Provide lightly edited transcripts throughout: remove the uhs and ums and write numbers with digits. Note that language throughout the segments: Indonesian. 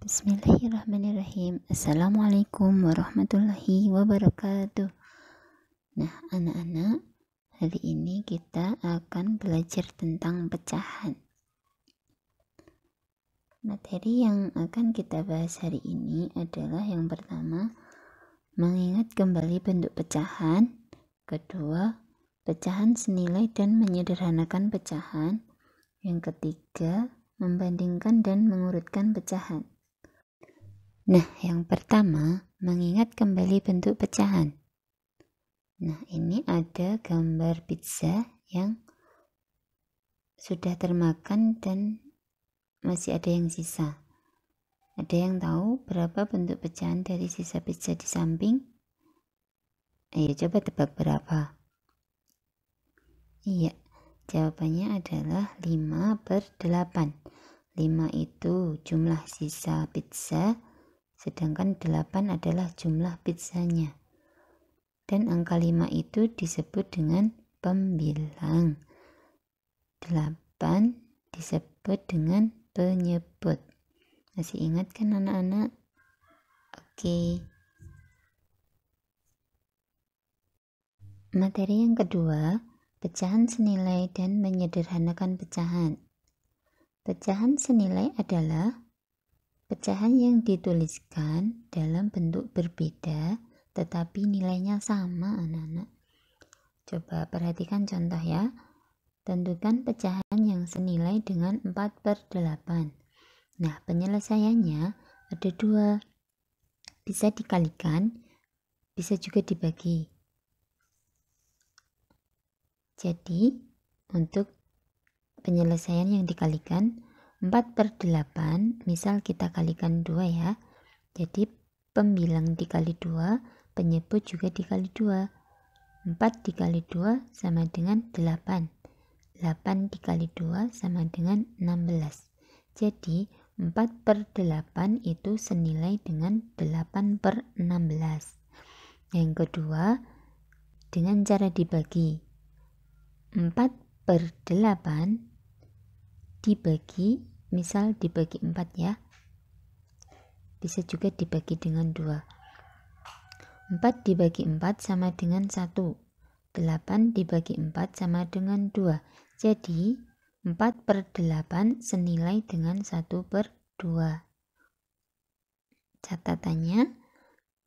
Bismillahirrahmanirrahim. Assalamualaikum warahmatullahi wabarakatuh. Nah, anak-anak, hari ini kita akan belajar tentang pecahan. Materi yang akan kita bahas hari ini adalah yang pertama, mengingat kembali bentuk pecahan. Kedua, pecahan senilai dan menyederhanakan pecahan. Yang ketiga, membandingkan dan mengurutkan pecahan. Nah, yang pertama, mengingat kembali bentuk pecahan. Nah, ini ada gambar pizza yang sudah termakan dan masih ada yang sisa. Ada yang tahu berapa bentuk pecahan dari sisa pizza di samping? Ayo coba tebak berapa? Iya, jawabannya adalah 5/8. 5 itu jumlah sisa pizza, sedangkan 8 adalah jumlah pizzanya. Dan angka 5 itu disebut dengan pembilang. 8 disebut dengan penyebut. Masih ingat kan anak-anak? Oke. Materi yang kedua, pecahan senilai dan menyederhanakan pecahan. Pecahan senilai adalah pecahan yang dituliskan dalam bentuk berbeda tetapi nilainya sama, anak-anak. Coba perhatikan contoh ya. Tentukan pecahan yang senilai dengan 4/8. Nah, penyelesaiannya ada 2. Bisa dikalikan, bisa juga dibagi. Jadi, untuk penyelesaian yang dikalikan, 4/8, misal kita kalikan 2 ya. Jadi, pembilang dikali 2, penyebut juga dikali 2. 4 dikali 2 sama dengan 8. 8 dikali 2 sama dengan 16. Jadi, 4/8 itu senilai dengan 8/16. Yang kedua, dengan cara dibagi. 4/8 dibagi, misal dibagi 4 ya. Bisa juga dibagi dengan 2. 4 dibagi 4 sama dengan 1. 8 dibagi 4 sama dengan 2. Jadi, 4/8 senilai dengan 1/2. Catatannya,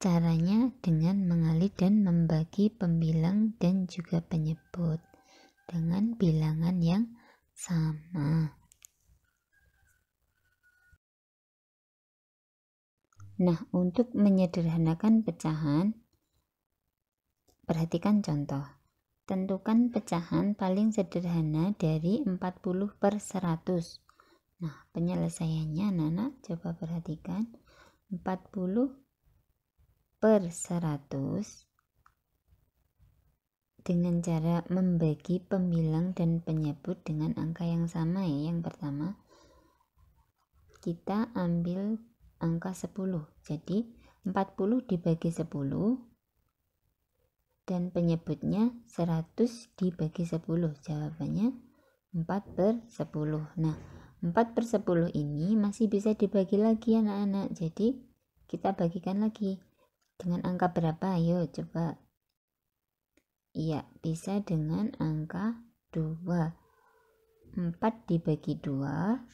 caranya dengan mengalih dan membagi pembilang dan juga penyebut dengan bilangan yang sama. Nah, untuk menyederhanakan pecahan, perhatikan contoh. Tentukan pecahan paling sederhana dari 40/100. Nah, penyelesaiannya anak-anak coba perhatikan. 40/100 dengan cara membagi pembilang dan penyebut dengan angka yang sama ya. Yang pertama, kita ambil angka 10. Jadi, 40 dibagi 10 dan penyebutnya 100 dibagi 10. Jawabannya 4/10. Nah, 4/10 ini masih bisa dibagi lagi anak-anak. Jadi, kita bagikan lagi. Dengan angka berapa? Ayo coba. Iya, bisa dengan angka 2. 4 dibagi 2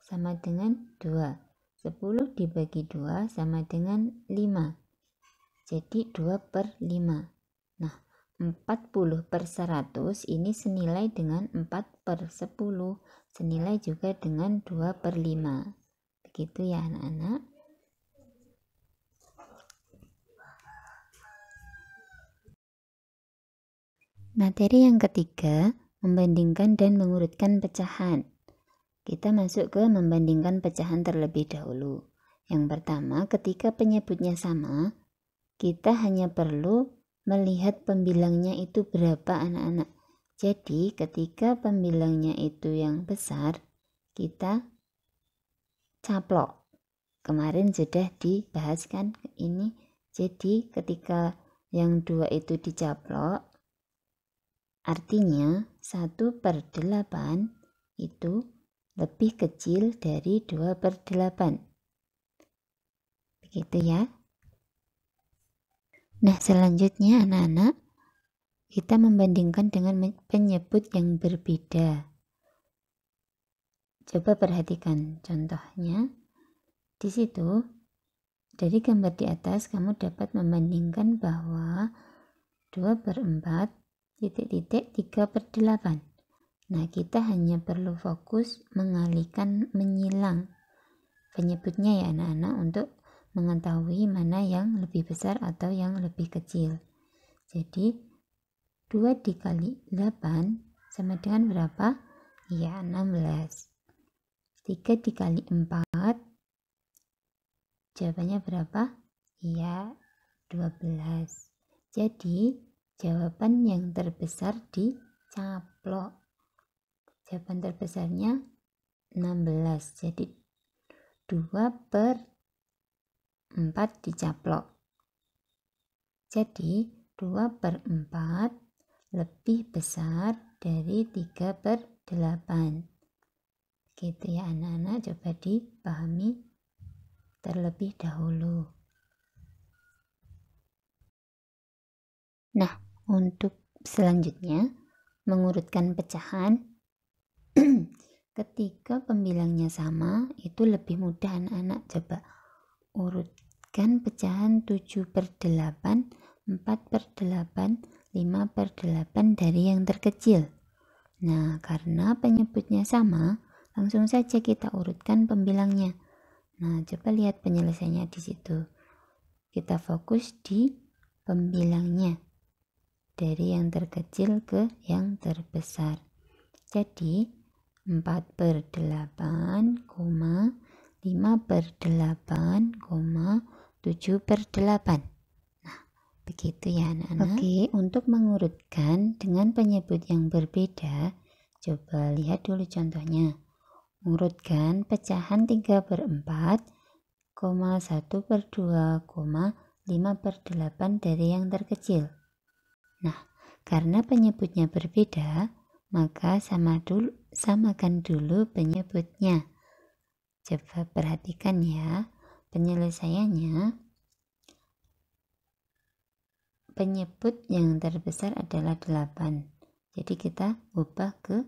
sama dengan 2. 10 dibagi 2 sama dengan 5. Jadi 2/5. Nah, 40/100 ini senilai dengan 4/10. Senilai juga dengan 2/5. Begitu ya anak-anak. Materi yang ketiga, membandingkan dan mengurutkan pecahan. Kita masuk ke membandingkan pecahan terlebih dahulu. Yang pertama, ketika penyebutnya sama, kita hanya perlu melihat pembilangnya itu berapa anak-anak. Jadi, ketika pembilangnya itu yang besar, kita caplok. Kemarin sudah dibahas kan ini. Jadi, ketika yang 2 itu dicaplok, artinya 1/8 itu lebih kecil dari 2/8. Begitu ya. Nah, selanjutnya anak-anak, kita membandingkan dengan penyebut yang berbeda. Coba perhatikan contohnya. Di situ, dari gambar di atas, kamu dapat membandingkan bahwa 2/4 titik-titik 3/8. Nah, kita hanya perlu fokus mengalihkan menyilang penyebutnya ya anak-anak untuk mengetahui mana yang lebih besar atau yang lebih kecil. Jadi 2 dikali 8 sama dengan berapa? Ya, 16. 3 dikali 4, jawabannya berapa? Ya, 12. Jadi jawaban yang terbesar dicaplok. Jawaban terbesarnya 16. Jadi 2/4 dicaplok. Jadi 2/4 lebih besar dari 3/8. Gitu ya anak-anak, coba dipahami terlebih dahulu. Nah, untuk selanjutnya mengurutkan pecahan. Ketika pembilangnya sama, itu lebih mudah anak-anak. Coba urutkan pecahan 7/8, 4/8, 5/8 dari yang terkecil. Nah, karena penyebutnya sama, langsung saja kita urutkan pembilangnya. Nah, coba lihat penyelesaiannya di situ. Kita fokus di pembilangnya. Dari yang terkecil ke yang terbesar. Jadi 4/8, 5/8, 7/8. Nah, begitu ya anak-anak. Oke, untuk mengurutkan dengan penyebut yang berbeda, coba lihat dulu contohnya. Urutkan pecahan 3/4, 1/2, 5/8 dari yang terkecil. Nah, karena penyebutnya berbeda, maka samakan dulu penyebutnya. Coba perhatikan ya, penyelesaiannya. Penyebut yang terbesar adalah 8. Jadi kita ubah ke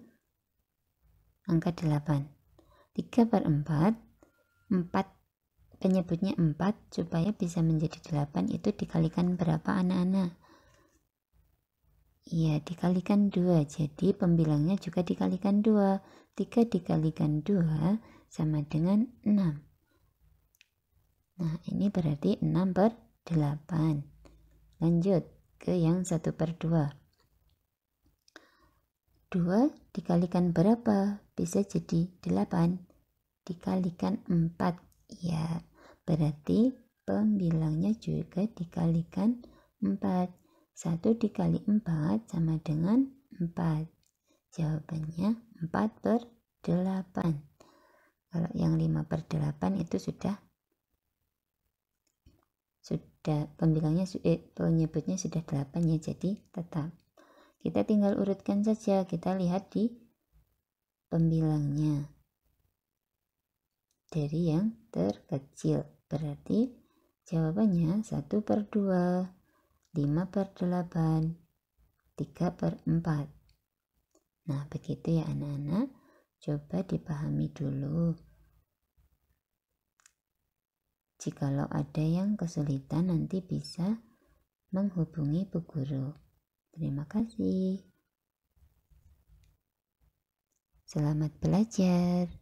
angka 8. 3/4, 4, penyebutnya 4, supaya bisa menjadi 8 itu dikalikan berapa anak-anak? Iya, dikalikan 2, jadi pembilangnya juga dikalikan 2. 3 dikalikan 2 sama dengan 6. Nah, ini berarti 6/8. Lanjut ke yang 1/2. 2 dikalikan berapa? Bisa jadi 8. Dikalikan 4. Ya, berarti pembilangnya juga dikalikan 4. 1 dikali 4 sama dengan 4. Jawabannya 4/8. Kalau yang 5/8 itu sudah penyebutnya sudah 8 ya, jadi tetap. Kita tinggal urutkan saja, kita lihat di pembilangnya. Dari yang terkecil, berarti jawabannya 1/2. 5/8, 3/4. Nah, begitu ya anak-anak. Coba dipahami dulu. Jikalau ada yang kesulitan, nanti bisa menghubungi Bu Guru. Terima kasih. Selamat belajar.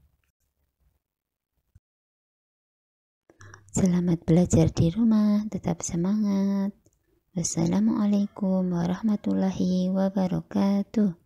Selamat belajar di rumah, tetap semangat. Wassalamualaikum warahmatullahi wabarakatuh.